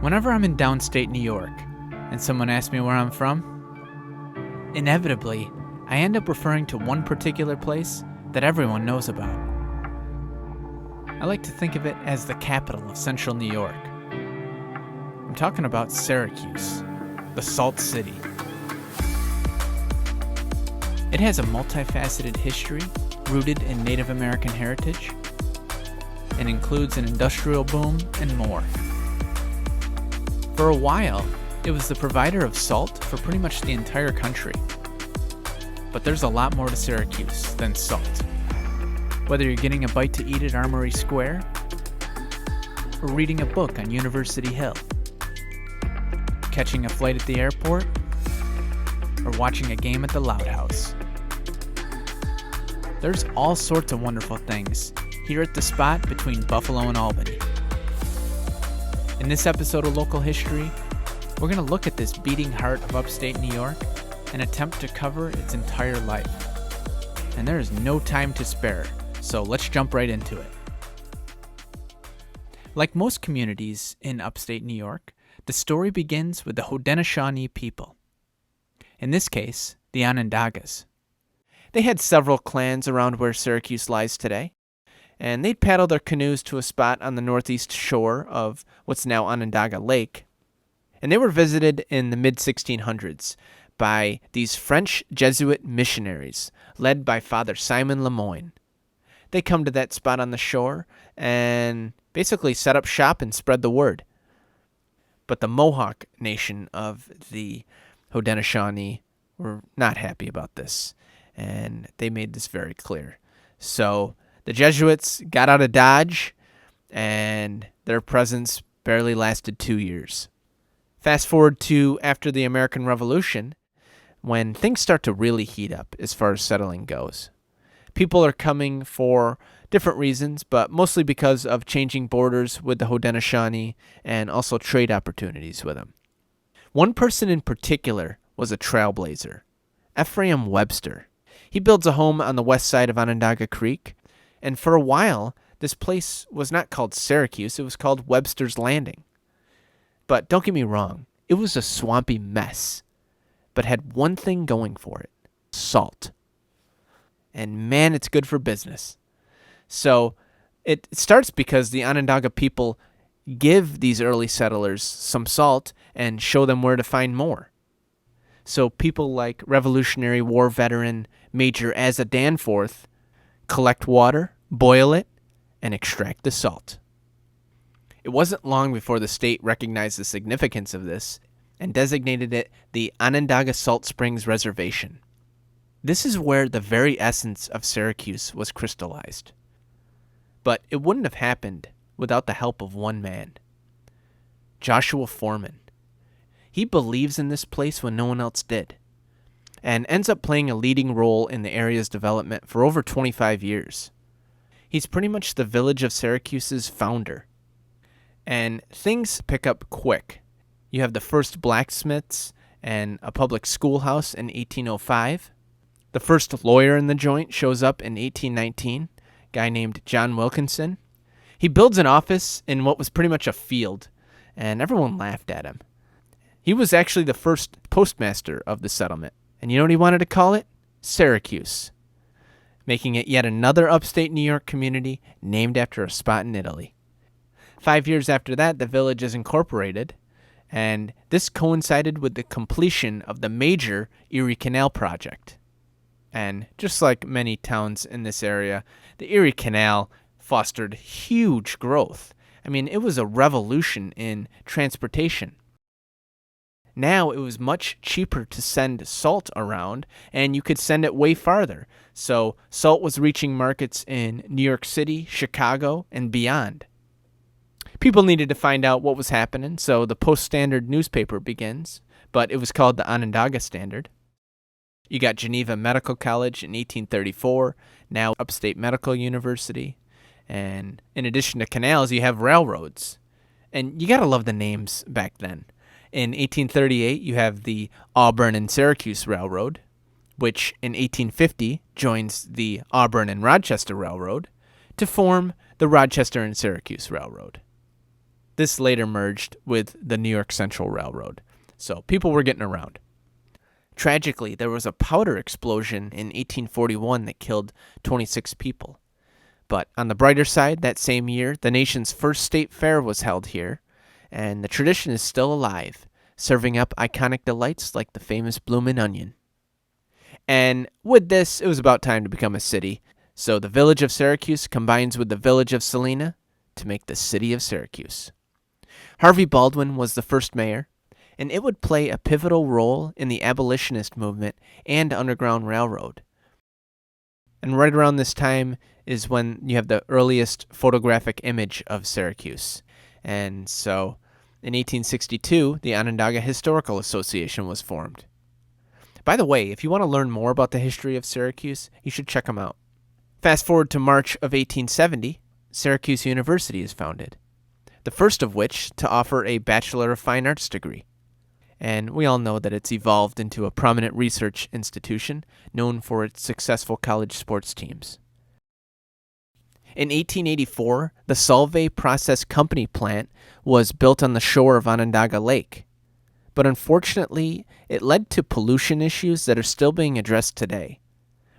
Whenever I'm in downstate New York and someone asks me where I'm from, inevitably, I end up referring to one particular place that everyone knows about. I like to think of it as the capital of central New York. I'm talking about Syracuse, the Salt City. It has a multifaceted history rooted in Native American heritage and includes an industrial boom and more. For a while, it was the provider of salt for pretty much the entire country. But there's a lot more to Syracuse than salt. Whether you're getting a bite to eat at Armory Square, or reading a book on University Hill, catching a flight at the airport, or watching a game at the Loud House. There's all sorts of wonderful things here at the spot between Buffalo and Albany. In this episode of Local History, we're going to look at this beating heart of upstate New York and attempt to cover its entire life. And there is no time to spare, so let's jump right into it. Like most communities in upstate New York, the story begins with the Haudenosaunee people. In this case, the Onondagas. They had several clans around where Syracuse lies today, and they'd paddle their canoes to a spot on the northeast shore of what's now Onondaga Lake. And they were visited in the mid-1600s by these French Jesuit missionaries led by Father Simon Lemoyne. They come to that spot on the shore and basically set up shop and spread the word. But the Mohawk nation of the Haudenosaunee were not happy about this, and they made this very clear. So the Jesuits got out of Dodge, and their presence barely lasted 2 years. Fast forward to after the American Revolution, when things start to really heat up as far as settling goes. People are coming for different reasons, but mostly because of changing borders with the Haudenosaunee and also trade opportunities with them. One person in particular was a trailblazer, Ephraim Webster. He builds a home on the west side of Onondaga Creek, and for a while, this place was not called Syracuse, it was called Webster's Landing. But don't get me wrong, it was a swampy mess, but had one thing going for it: salt. And man, it's good for business. So it starts because the Onondaga people give these early settlers some salt and show them where to find more. So people like Revolutionary War veteran Major Asa Danforth collect water, boil it, and extract the salt. It wasn't long before the state recognized the significance of this and designated it the Onondaga Salt Springs Reservation. This is where the very essence of Syracuse was crystallized. But it wouldn't have happened without the help of one man, Joshua Foreman. He believes in this place when no one else did, and ends up playing a leading role in the area's development for over 25 years. He's pretty much the village of Syracuse's founder. And things pick up quick. You have the first blacksmiths and a public schoolhouse in 1805. The first lawyer in the joint shows up in 1819, a guy named John Wilkinson. He builds an office in what was pretty much a field, and everyone laughed at him. He was actually the first postmaster of the settlement. And you know what he wanted to call it? Syracuse, making it yet another upstate New York community named after a spot in Italy. 5 years after that, the village is incorporated, and this coincided with the completion of the major Erie Canal project. And just like many towns in this area, the Erie Canal fostered huge growth. I mean, it was a revolution in transportation. Now it was much cheaper to send salt around, and you could send it way farther. So salt was reaching markets in New York City, Chicago, and beyond. People needed to find out what was happening, so the Post-Standard newspaper begins, but it was called the Onondaga Standard. You got Geneva Medical College in 1834, now Upstate Medical University. And in addition to canals, you have railroads. And you got to love the names back then. In 1838, you have the Auburn and Syracuse Railroad, which in 1850 joins the Auburn and Rochester Railroad to form the Rochester and Syracuse Railroad. This later merged with the New York Central Railroad, so people were getting around. Tragically, there was a powder explosion in 1841 that killed 26 people. But on the brighter side, that same year, the nation's first state fair was held here, and the tradition is still alive, serving up iconic delights like the famous bloomin' onion. And with this, it was about time to become a city, so the village of Syracuse combines with the village of Salina to make the city of Syracuse. Harvey Baldwin was the first mayor, and it would play a pivotal role in the abolitionist movement and Underground Railroad. And right around this time is when you have the earliest photographic image of Syracuse. And so in 1862, the Onondaga Historical Association was formed. By the way, if you want to learn more about the history of Syracuse, you should check them out. Fast forward to March of 1870, Syracuse University is founded, the first of which to offer a Bachelor of Fine Arts degree. And we all know that it's evolved into a prominent research institution known for its successful college sports teams. In 1884, the Solvay Process Company plant was built on the shore of Onondaga Lake. But unfortunately, it led to pollution issues that are still being addressed today.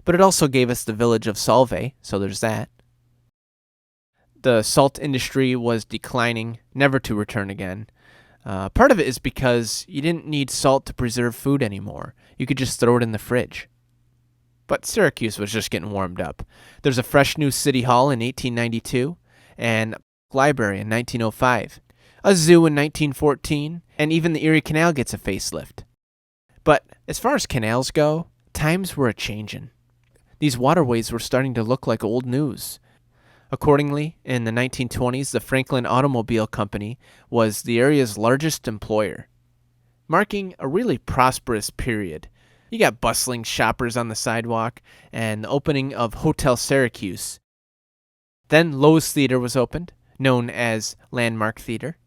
But it also gave us the village of Solvay, so there's that. The salt industry was declining, never to return again. Part of it is because you didn't need salt to preserve food anymore. You could just throw it in the fridge. But Syracuse was just getting warmed up. There's a fresh new city hall in 1892, and a library in 1905, a zoo in 1914, and even the Erie Canal gets a facelift. But as far as canals go, times were a-changin'. These waterways were starting to look like old news. Accordingly, in the 1920s, the Franklin Automobile Company was the area's largest employer, marking a really prosperous period. You got bustling shoppers on the sidewalk and the opening of Hotel Syracuse. Then Lowe's Theater was opened, known as Landmark Theater,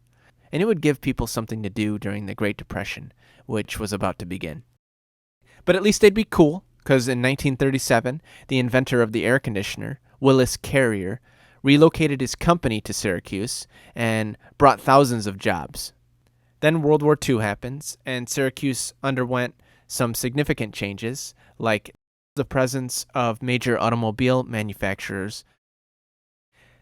and it would give people something to do during the Great Depression, which was about to begin. But at least they'd be cool, because in 1937, the inventor of the air conditioner, Willis Carrier, relocated his company to Syracuse and brought thousands of jobs. Then World War II happens, and Syracuse underwent some significant changes, like the presence of major automobile manufacturers.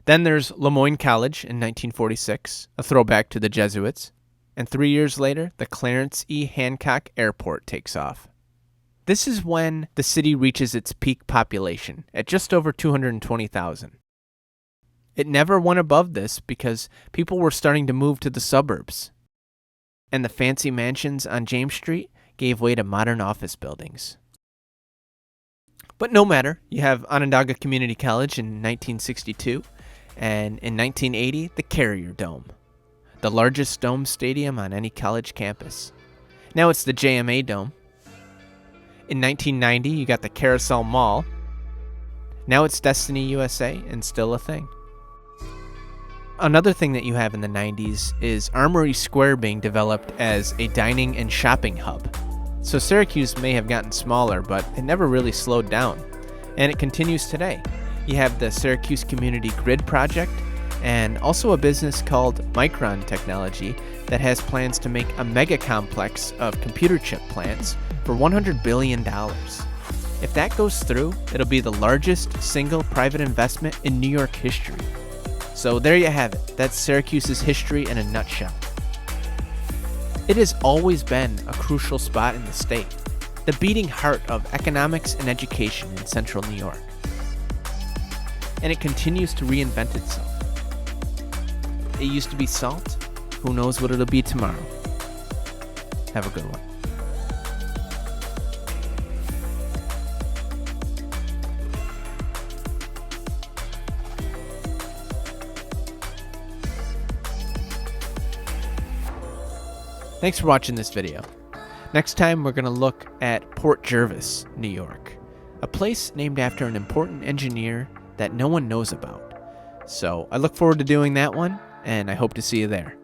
Then there's Le Moyne College in 1946, a throwback to the Jesuits. And 3 years later, the Clarence E. Hancock Airport takes off. This is when the city reaches its peak population at just over 220,000. It never went above this because people were starting to move to the suburbs, and the fancy mansions on James Street gave way to modern office buildings. But no matter, you have Onondaga Community College in 1962, and in 1980, the Carrier Dome, the largest dome stadium on any college campus. Now it's the JMA Dome. In 1990, you got the Carousel Mall. Now it's Destiny USA and still a thing. Another thing that you have in the 90s is Armory Square being developed as a dining and shopping hub. So Syracuse may have gotten smaller, but it never really slowed down. And it continues today. You have the Syracuse Community Grid Project, and also a business called Micron Technology that has plans to make a mega complex of computer chip plants for $100 billion. If that goes through, it'll be the largest single private investment in New York history. So there you have it. That's Syracuse's history in a nutshell. It has always been a crucial spot in the state, the beating heart of economics and education in central New York. And it continues to reinvent itself. It used to be salt. Who knows what it'll be tomorrow? Have a good one. Thanks for watching this video. Next time we're going to look at Port Jervis, New York, a place named after an important engineer that no one knows about. So I look forward to doing that one, and I hope to see you there.